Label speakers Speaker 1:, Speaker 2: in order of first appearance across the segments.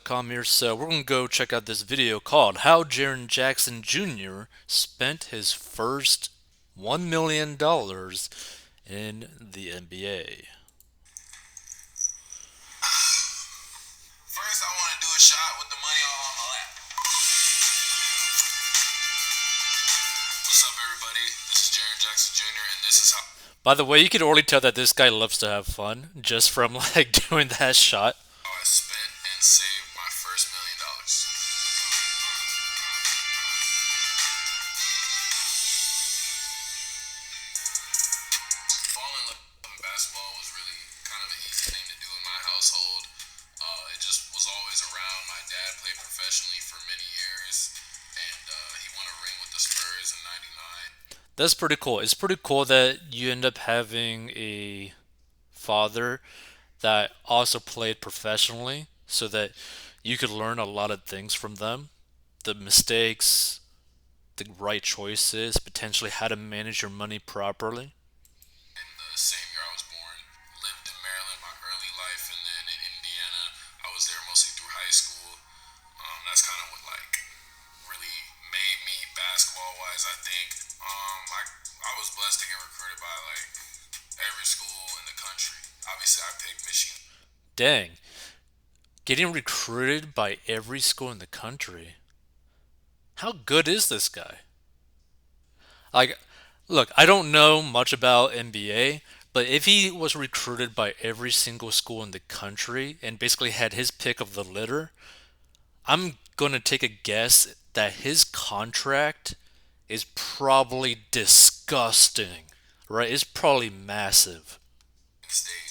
Speaker 1: Rolex.com here. So we're going to go check out this video called How Jaren Jackson Jr. Spent His First $1 million in the NBA.
Speaker 2: First, I want to do a shot with the money all on my lap. What's up, everybody? This is Jaren Jackson Jr., and this is how.
Speaker 1: By the way, you can already tell that this guy loves to have fun just from doing that shot.
Speaker 2: I spent and saved my first $1 million. Falling in love with basketball was really kind of an easy thing to do in my household. It just was always around. My dad played professionally for many years, and he won a ring with the Spurs in '99.
Speaker 1: That's pretty cool. It's pretty cool that you end up having a father that also played professionally so that you could learn a lot of things from them. The mistakes, the right choices, potentially how to manage your money properly.
Speaker 2: In the same year I was born, lived in Maryland my early life, and then in Indiana, I was there mostly through high school. That's kind of what really made me basketball wise. I think I was blessed to get recruited by every school in the country. Obviously, I picked Michigan.
Speaker 1: Dang. Getting recruited by every school in the country. How good is this guy? Like, look, I don't know much about NBA, but if he was recruited by every single school in the country and basically had his pick of the litter, I'm going to take a guess that his contract is probably disgusting, right? It's probably massive.
Speaker 2: State.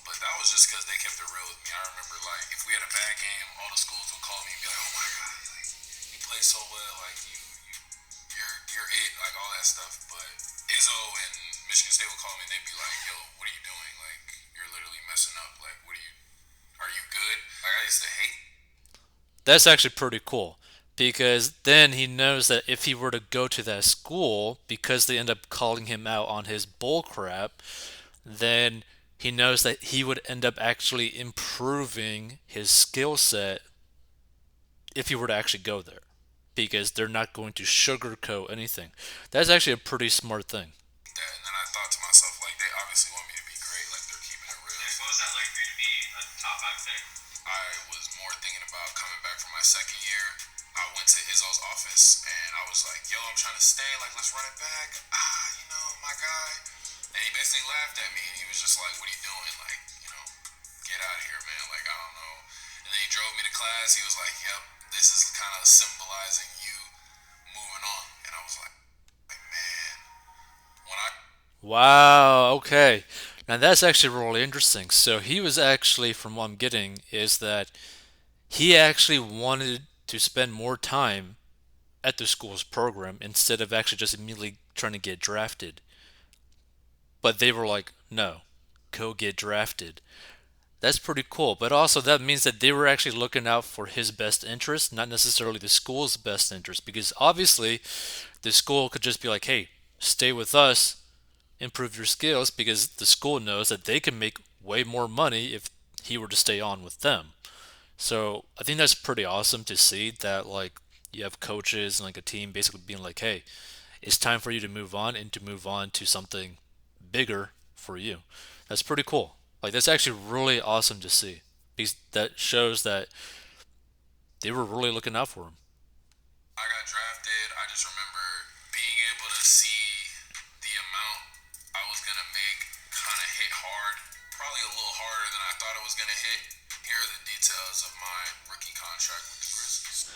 Speaker 2: But that was just because they kept it real with me. I remember, if we had a bad game, all the schools would call me and be like, "Oh my God, you play so well, you're it, all that stuff." But Izzo and Michigan State would call me and they'd be like, "Yo, what are you doing? You're literally messing up. Are you good?" I used to hate.
Speaker 1: That's actually pretty cool because then he knows that if he were to go to that school, because they end up calling him out on his bull crap, then he knows that he would end up actually improving his skill set if he were to actually go there because they're not going to sugarcoat anything. That's actually a pretty smart thing.
Speaker 2: That. And then I thought to myself, they obviously want me to be great. They're keeping it real. Yeah, what was that like for you to be a top five pick? I was more thinking about coming back for my second year. I went to Izzo's office and I was like, "Yo, I'm trying to stay. Let's run it back." My guy. And he basically laughed at me and he was just like, "What are you doing? Get out of here, man. I don't know." And then he drove me to class. He was like, "Yep, this is kind of symbolizing you moving on." And I was man, when I
Speaker 1: Wow, okay. Now that's actually really interesting. So he was actually, from what I'm getting, is that he actually wanted to spend more time at the school's program instead of actually just immediately trying to get drafted. But they were like, no, go get drafted. That's pretty cool. But also, that means that they were actually looking out for his best interest, not necessarily the school's best interest. Because obviously, the school could just be like, hey, stay with us, improve your skills, because the school knows that they can make way more money if he were to stay on with them. So I think that's pretty awesome to see that, you have coaches and a team basically being like, hey, it's time for you to move on and to move on to something bigger for you. That's pretty cool. That's actually really awesome to see because that shows that they were really looking out for him.
Speaker 2: got drafted, I just remember being able to see the amount I was gonna make kind of hit hard, probably a little harder than I thought it was gonna hit. Here are the details of my rookie contract with the Grizzlies.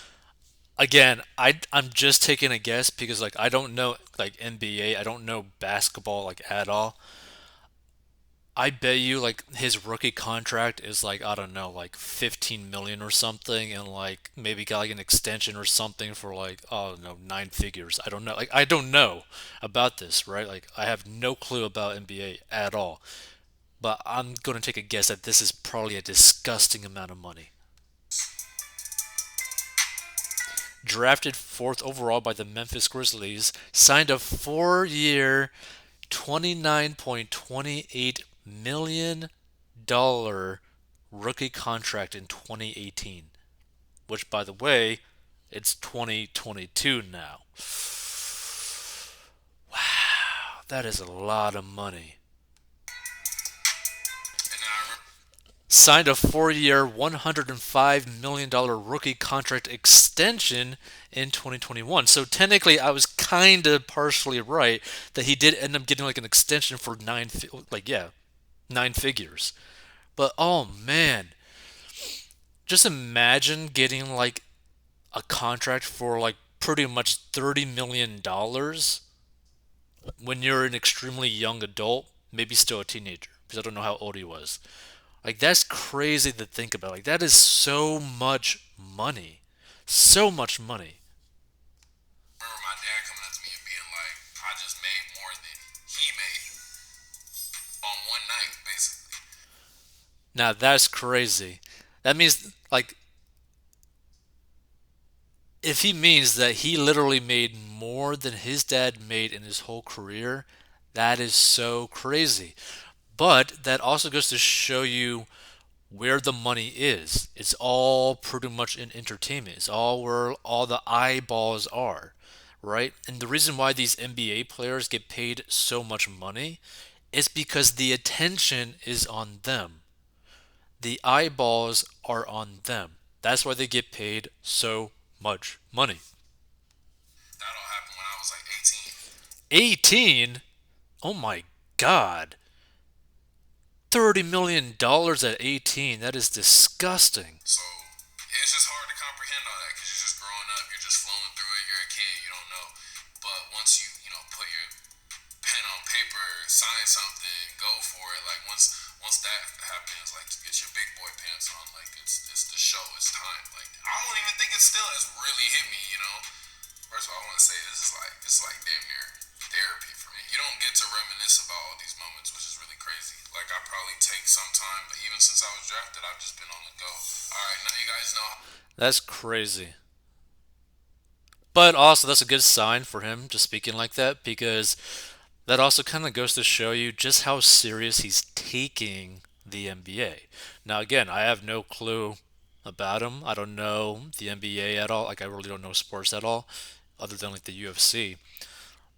Speaker 1: Again, I'm just taking a guess because I don't know NBA, I don't know basketball at all. I bet you his rookie contract is I don't know 15 million or something, and maybe got an extension or something for oh no, nine figures. I don't know. I don't know about this, right? I have no clue about NBA at all. But I'm going to take a guess that this is probably a disgusting amount of money. Drafted fourth overall by the Memphis Grizzlies, signed a 4 year, $29.28 million rookie contract in 2018, which, by the way, it's 2022 now. That is a lot of money.
Speaker 2: And then I remember,
Speaker 1: Signed a 4 year, $105 million rookie contract extension in 2021. So technically, I was kind of partially right that he did end up getting like an extension for nine figures. But oh man, just imagine getting like a contract for like pretty much $30 million when you're an extremely young adult, maybe still a teenager, because I don't know how old he was. Like that's crazy to think about. Like that is so much money. So much money.
Speaker 2: remember my dad coming up to me and being like, I just made more than he made on one night, basically.
Speaker 1: Now that's crazy. That means like if he means that he literally made more than his dad made in his whole career, that is so crazy. But that also goes to show you where the money is. It's all pretty much in entertainment. It's all where all the eyeballs are, right? And the reason why these NBA players get paid so much money is because the attention is on them. The eyeballs are on them. That's why they get paid so much money.
Speaker 2: That all happened when I was like 18.
Speaker 1: 18? Oh my god. $30 million at 18. That is disgusting.
Speaker 2: So it's just hard to comprehend all that because you're just growing up, you're just flowing through it, you're a kid, you don't know. But once you put your pen on paper, sign something, go for it. Like once that happens, like you get your big boy pants on, like it's the show, it's time. Like I don't even think it still has really hit me, you know. First of all, I want to say this is like damn near therapy for me. You don't get to reminisce about all these moments, which is really crazy. Like I probably take some time, but even since I was drafted, I've just been on the go. All right, now you guys know.
Speaker 1: That's crazy. But also, that's a good sign for him just speaking like that because that also kind of goes to show you just how serious he's taking the NBA. Now, again, I have no clue about him. I don't know the NBA at all. Like, I really don't know sports at all, other than like the UFC.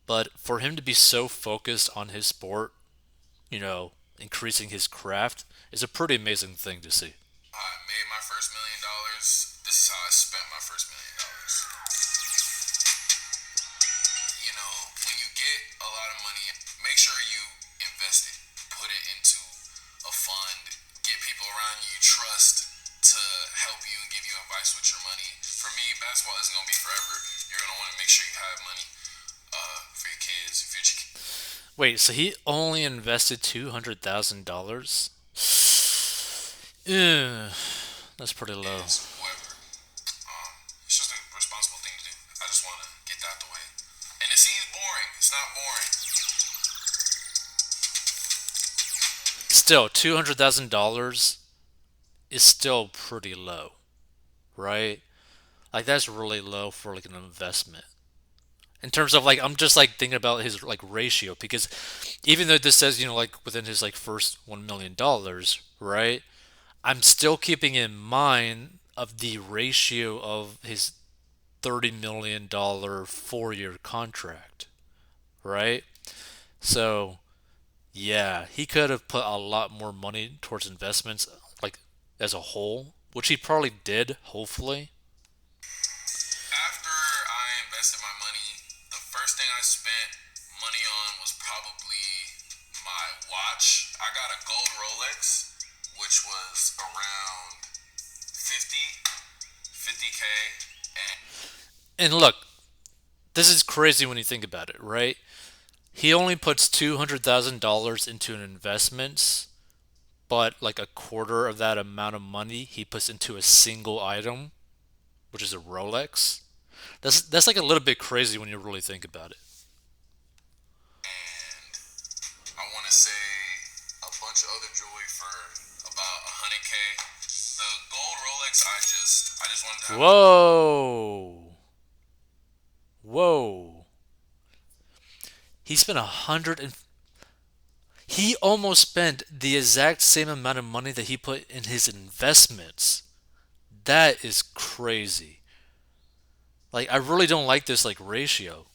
Speaker 1: But for him to be so focused on his sport, increasing his craft, is a pretty amazing thing to see.
Speaker 2: I made my first $1 million. This is how I spent my first $1 million. When you get a lot of money, make sure you invest it, put it into a fund, get people around you trust to help you and give you advice with your money. For me, basketball isn't gonna be forever. You're gonna want to make sure you have money for your kids, your future
Speaker 1: Wait, so he only invested $200,000? Ugh, that's pretty low.
Speaker 2: kids, whoever. It's just a responsible thing to do. I just want to get that out the way. And it seems boring. It's not boring.
Speaker 1: Still, $200,000 is still pretty low, right? Like that's really low for like an investment. In terms of like I'm just like thinking about his like ratio because even though this says, like within his like first $1 million, right? I'm still keeping in mind of the ratio of his $30 million 4 year contract, right? So yeah, he could have put a lot more money towards investments, like as a whole, which he probably did, hopefully.
Speaker 2: After I invested my money, the first thing I spent money on was probably my watch. I got a gold Rolex, which was around 50K. And
Speaker 1: And look, this is crazy when you think about it, right? He only puts $200,000 into an investments, but like a quarter of that amount of money he puts into a single item, which is a Rolex. That's like a little bit crazy when you really think about it.
Speaker 2: I want to say a bunch of other jewelry for about 100K. The gold Rolex, I just wanted to have it.
Speaker 1: Whoa. Whoa. He spent He almost spent the exact same amount of money that he put in his investments. That is crazy. Like I really don't like this like ratio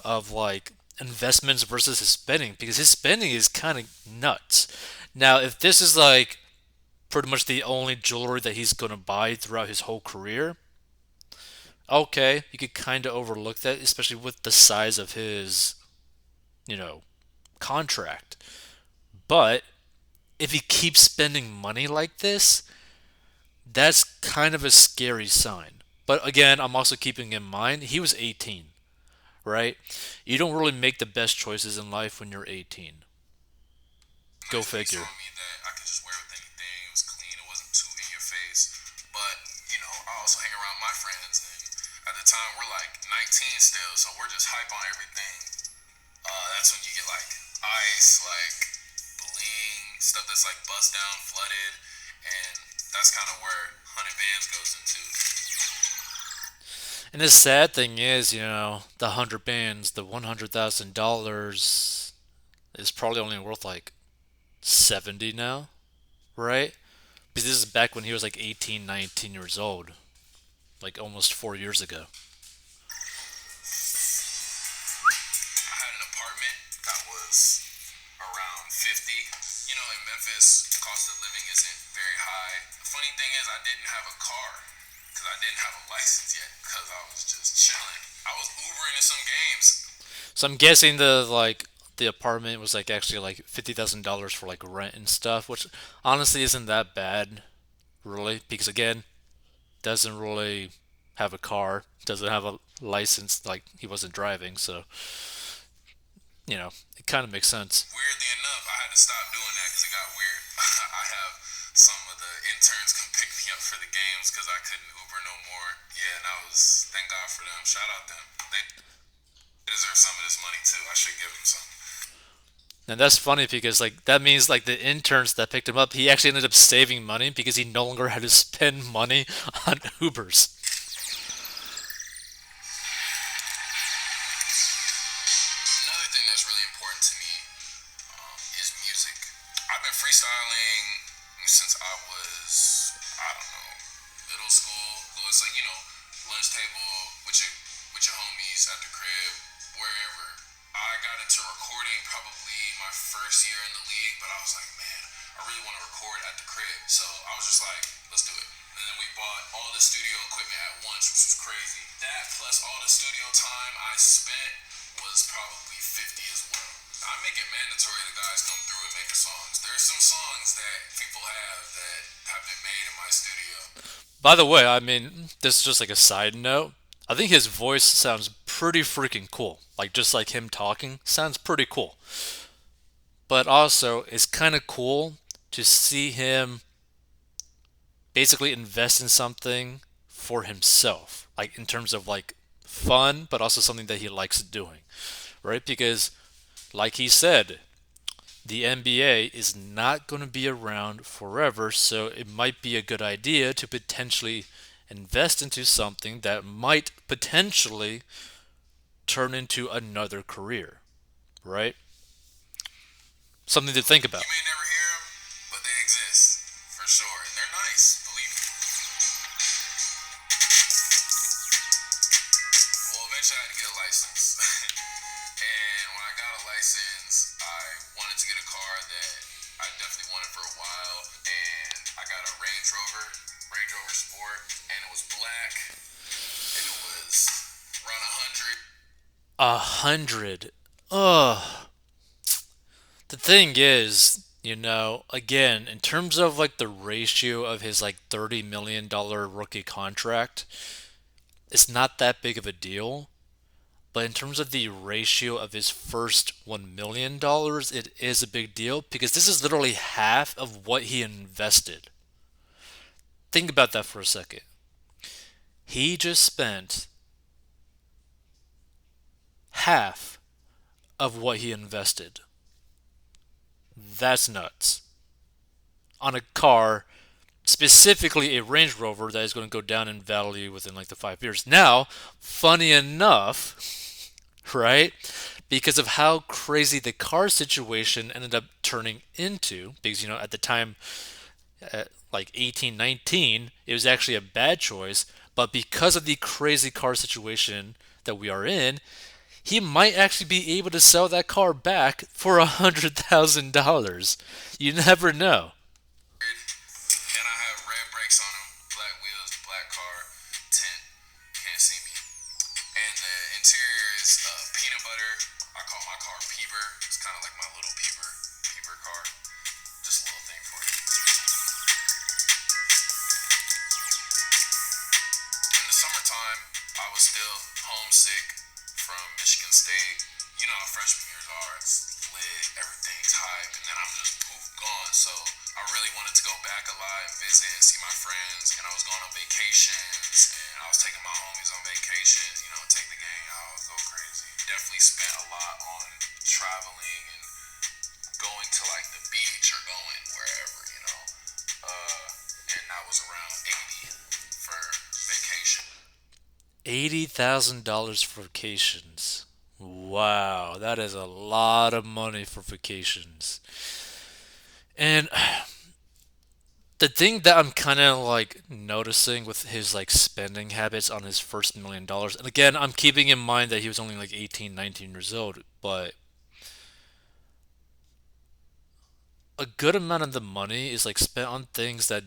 Speaker 1: of like investments versus his spending because his spending is kind of nuts. Now, if this is like pretty much the only jewelry that he's going to buy throughout his whole career, okay, you could kind of overlook that, especially with the size of his, you know, contract. But if he keeps spending money like this, that's kind of a scary sign. But again, I'm also keeping in mind he was 18, right? You don't really make the best choices in life when you're 18. Go
Speaker 2: Nice that he saw
Speaker 1: figure.
Speaker 2: me that I could just wear with anything. It was clean. It wasn't too in your face. But I also hang around my friends, and at the time we're like 19 still, so we're just hype on everything. That's when you get like ice, like bling, stuff that's like bust down, flooded, and that's kind of where Hunted Bands goes into.
Speaker 1: And the sad thing is, the 100 bands, the $100,000 is probably only worth like 70 now, right? Because this is back when he was like 18, 19 years old, like almost 4 years ago.
Speaker 2: I had an apartment that was around 50. In Memphis, cost of living isn't very high. The funny thing is, I didn't have a car because I didn't have a license yet because I was just chilling. I was Ubering to some games.
Speaker 1: So I'm guessing the apartment was like actually like $50,000 for like rent and stuff, which honestly isn't that bad, really, because again, doesn't really have a car, doesn't have a license, like he wasn't driving, so it kind of makes sense.
Speaker 2: Weirdly enough, I had to stop doing that because it got weird. I have some of the interns come pick me up for the games because I couldn't Uber no more. Yeah, and I was, thank God for them. Shout out them. They deserve some of this money too. I should give them some.
Speaker 1: And that's funny because like that means like the interns that picked him up, he actually ended up saving money because he no longer had to spend money on Ubers.
Speaker 2: Another thing that's really important to me is music. I've been freestyling since I was, I don't know, middle school. It's like, lunch table with your homies at the crib, wherever. I got into recording probably my first year in the league, but I was like, man, I really want to record at the crib. So I was just like, let's do it. And then we bought all the studio equipment at once, which was crazy. That plus all the studio time I spent was probably 50 as well. I make it mandatory the guys come through and make songs. There's some songs that people have been made in my studio.
Speaker 1: By the way, I mean, this is just like a side note. I think his voice sounds pretty freaking cool. Like just like him talking sounds pretty cool. But also, it's kind of cool to see him basically invest in something for himself, like in terms of like fun, but also something that he likes doing, right? Because, like he said, the NBA is not going to be around forever, so it might be a good idea to potentially invest into something that might potentially turn into another career, right? Something to think about.
Speaker 2: You may never hear them, but they exist for sure, and they're nice. Believe me. Well, eventually I had to get a license. And when I got a license, I wanted to get a car that I definitely wanted for a while. And I got a Range Rover Sport, and it was black, and it was around 100.
Speaker 1: 100. Ugh. The thing is, again, in terms of like the ratio of his like $30 million rookie contract, it's not that big of a deal. But in terms of the ratio of his first $1 million, it is a big deal because this is literally half of what he invested. Think about that for a second. He just spent half of what he invested. That's nuts. On a car, specifically a Range Rover that is going to go down in value within like the 5 years. Now, funny enough, right? because of how crazy the car situation ended up turning into. Because, at the time, like 18, 19, it was actually a bad choice. But because of the crazy car situation that we are in, he might actually be able to sell that car back for $100,000. You never know.
Speaker 2: And I have red brakes on them, black wheels, black car, tint. Can't see me. And the interior is peanut butter. I call my car Peeber. It's kind of like my little Peeber car. Just a little thing for you. In the summertime, I was still homesick from Michigan State. You know how freshman years are. It's lit, everything's hype, and then I'm just poof gone. So I really wanted to go back a lot and visit and see my friends. And I was going on vacations, and I was taking my homies on vacations. Take the gang out, go crazy. Definitely spent a lot on traveling and going to like the beach or going wherever. And that was around 80 for vacation.
Speaker 1: $80,000 for vacations. Wow, that is a lot of money for vacations. And the thing that I'm kind of like noticing with his like spending habits on his first $1 million, and again, I'm keeping in mind that he was only like 18, 19 years old, but a good amount of the money is like spent on things that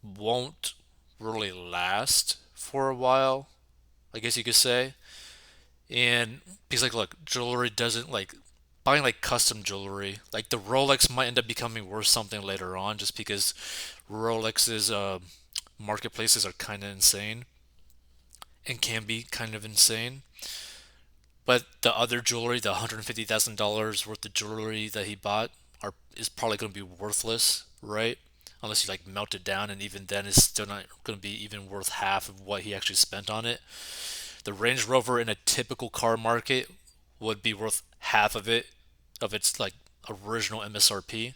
Speaker 1: won't really last for a while, I guess you could say. And because like look, jewelry doesn't like buying like custom jewelry, like the Rolex might end up becoming worth something later on just because Rolex's marketplaces are kind of insane and can be kind of insane. But the other jewelry, the $150,000 worth of jewelry that he bought, is probably going to be worthless, right? Unless you like melt it down, and even then, it's still not going to be even worth half of what he actually spent on it. The Range Rover in a typical car market would be worth half of its like original MSRP.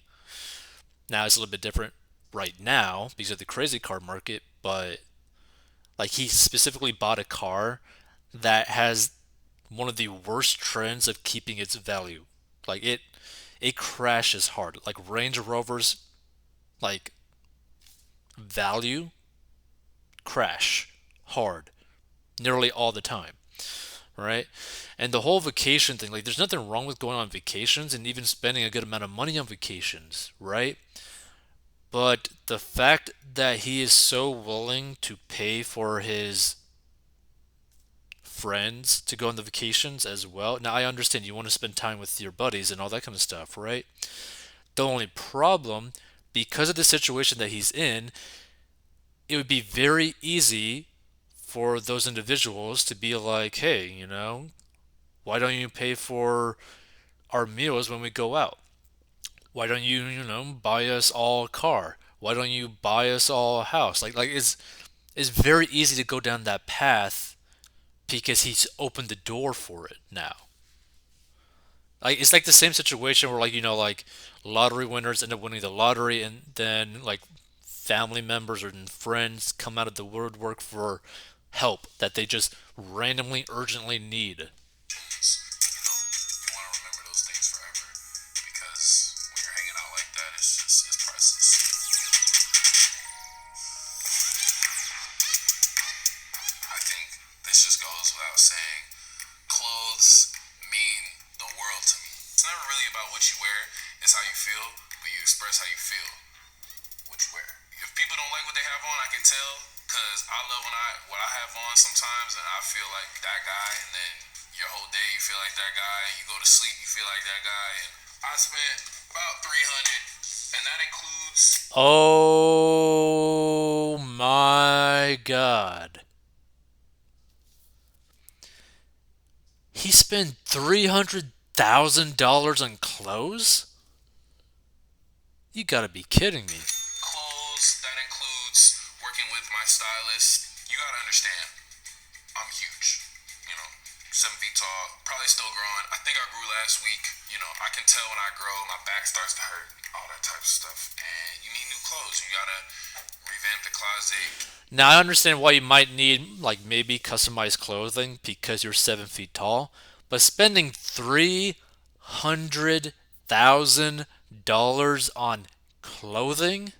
Speaker 1: Now it's a little bit different right now because of the crazy car market, but like he specifically bought a car that has one of the worst trends of keeping its value. Like it crashes hard. Like Range Rovers like value crash hard nearly all the time, right? And the whole vacation thing, like there's nothing wrong with going on vacations and even spending a good amount of money on vacations, right? But the fact that he is so willing to pay for his friends to go on the vacations as well. Now I understand you want to spend time with your buddies and all that kind of stuff, right? The only problem, because of the situation that he's in, it would be very easy for those individuals to be like, hey, why don't you pay for our meals when we go out? Why don't you, buy us all a car? Why don't you buy us all a house? Like it's very easy to go down that path because he's opened the door for it now. Like it's like the same situation where like lottery winners end up winning the lottery and then like family members or friends come out of the woodwork for help that they just randomly urgently need.
Speaker 2: You want to remember those things forever because when you're hanging out like that, it's priceless. I think this just goes without saying. Clothes mean the world to me. It's never really about what you wear, it's how you feel, but you express how you feel what you wear. If people don't like what they have on, I can tell because I love what I have on sometimes, and I feel like that guy, and then your whole day you feel like that guy, and you go to sleep you feel like that guy, and I spent about 300, and that includes.
Speaker 1: Oh my god. He spent $300,000 on clothes? You gotta be kidding me.
Speaker 2: Clothes, that includes working with my stylist. You gotta understand, I'm huge. You know, 7 feet tall, probably still growing. I think I grew last week. I can tell when I grow, my back starts to hurt, all that type of stuff. And you need new clothes. You gotta revamp the closet.
Speaker 1: Now I understand why you might need like maybe customized clothing because you're 7 feet tall, But spending $300,000 on clothing?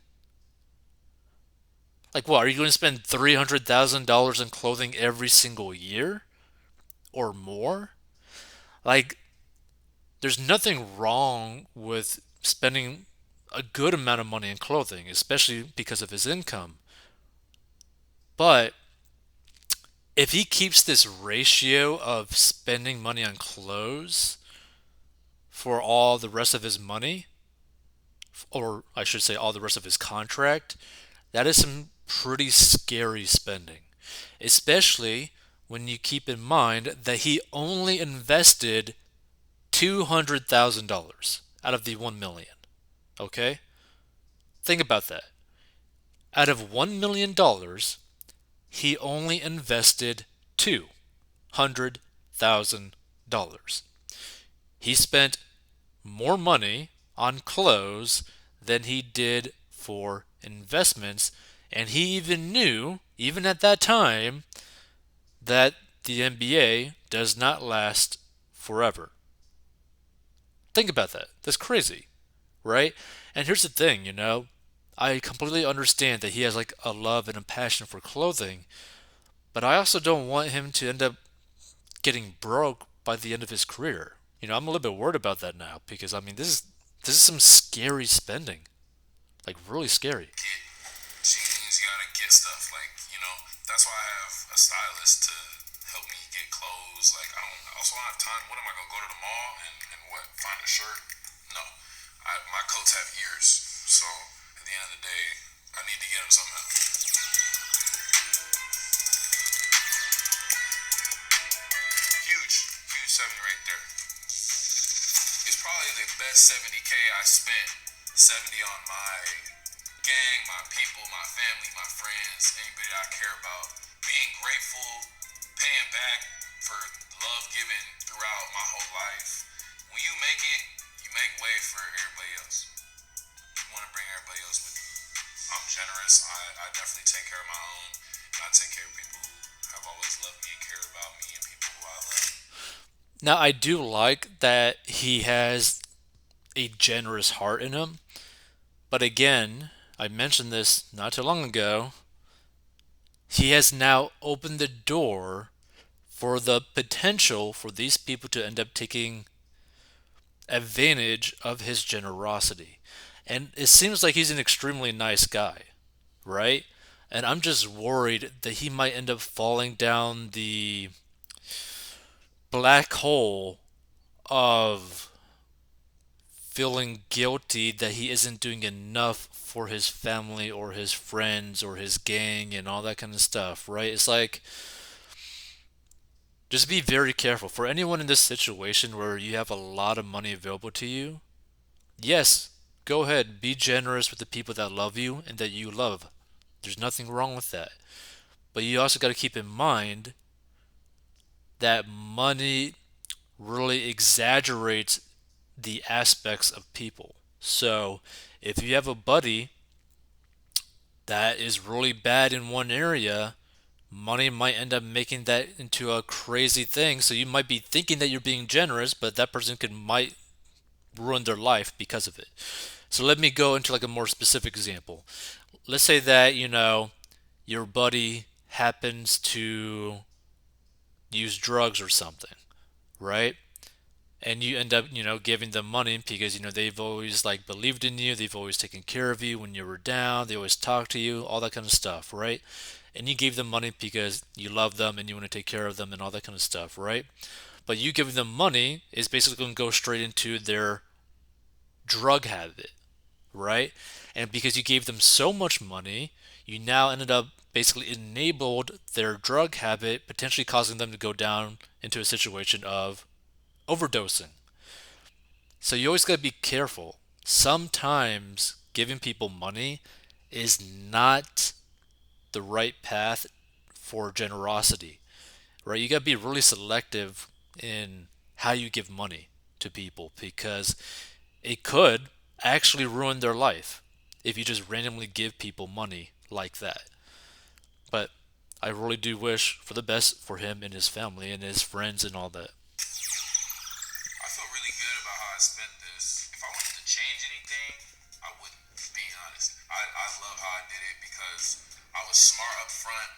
Speaker 1: Like, what? Are you going to spend $300,000 on clothing every single year or more? Like, there's nothing wrong with spending a good amount of money on clothing, especially because of his income. But if he keeps this ratio of spending money on clothes for all the rest of his money, or I should say, all the rest of his contract, that is some pretty scary spending. Especially when you keep in mind that he only invested $200,000 out of the 1 million. Okay? Think about that. Out of $1 million, he only invested $200,000. He spent more money on clothes than he did for investments. And he even knew, even at that time, that the NBA does not last forever. Think about that. That's crazy, right? And here's the thing, I completely understand that he has like a love and a passion for clothing, but I also don't want him to end up getting broke by the end of his career. I'm a little bit worried about that now because I mean this is some scary spending, like really scary.
Speaker 2: Get jeans, you gotta get stuff. Like, that's why I have a stylist to help me get clothes. Like, I also don't have time. What am I gonna go to the mall and what? Find a shirt? No. My coats have ears. So at the end of the day, I need to get them somehow. Huge, huge 70 right there. It's probably the best 70K I spent. 70 on my gang, my people, my family, my friends, anybody I care about. Being grateful, paying back for love given throughout my whole life. When you make it, you make way for everybody else. You want to bring everybody else with you. I'm generous. I definitely take care of my own. And I take care of people who have always loved me and care about me and people who I love.
Speaker 1: Now I do like that he has a generous heart in him, but again, I mentioned this not too long ago. He has now opened the door for the potential for these people to end up taking advantage of his generosity. And it seems like he's an extremely nice guy, right? And I'm just worried that he might end up falling down the black hole of feeling guilty that he isn't doing enough for his family or his friends or his gang and all that kind of stuff, right? It's like, just be very careful. For anyone in this situation where you have a lot of money available to you, yes, go ahead, be generous with the people that love you and that you love. There's nothing wrong with that. But you also got to keep in mind that money really exaggerates the aspects of people. So if you have a buddy that is really bad in one area, money might end up making that into a crazy thing. So you might be thinking that you're being generous, but that person might ruin their life because of it. So let me go into like a more specific example. Let's say that, your buddy happens to use drugs or something, right? And you end up, giving them money because, they've always like believed in you, they've always taken care of you when you were down, they always talk to you, all that kind of stuff, right? And you gave them money because you love them and you want to take care of them and all that kind of stuff, right? But you giving them money is basically going to go straight into their drug habit, right? And because you gave them so much money, you now ended up basically enabled their drug habit, potentially causing them to go down into a situation of overdosing. So you always got to be careful. Sometimes giving people money is not the right path for generosity, right? You got to be really selective in how you give money to people because it could actually ruin their life if you just randomly give people money like that. But I really do wish for the best for him and his family and his friends and all that.
Speaker 2: front.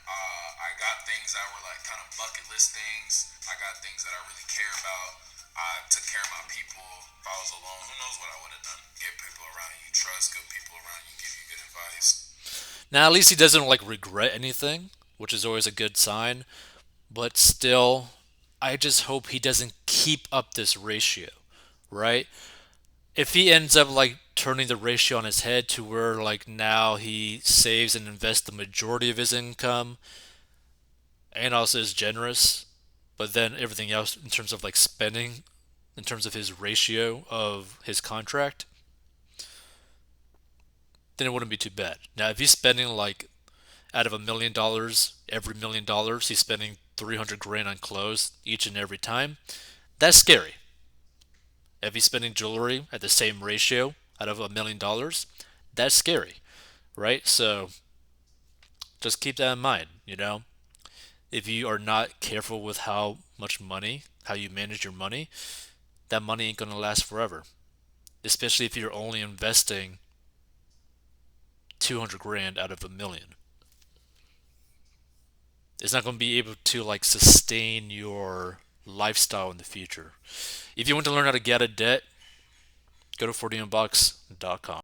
Speaker 2: I got things that were like kind of bucket list things. I got things that I really care about. I took care of my people. If I was alone, who knows what I would have done. Get people around you trust, good people around you, give you good advice.
Speaker 1: Now, at least he doesn't like regret anything, which is always a good sign. But still, I just hope he doesn't keep up this ratio, right? If he ends up like turning the ratio on his head to where like now he saves and invests the majority of his income and also is generous, but then everything else in terms of like spending, in terms of his ratio of his contract, then it wouldn't be too bad. Now, if he's spending like out of $1 million, every $1 million, he's spending 300 grand on clothes each and every time, that's scary. If he's spending jewelry at the same ratio out of $1 million, that's scary, right? So just keep that in mind, you know? If you are not careful with how you manage your money, that money ain't gonna last forever. Especially if you're only investing 200 grand out of 1 million. It's not gonna be able to like sustain your lifestyle in the future. If you want to learn how to get out of debt, go to 40inbox.com.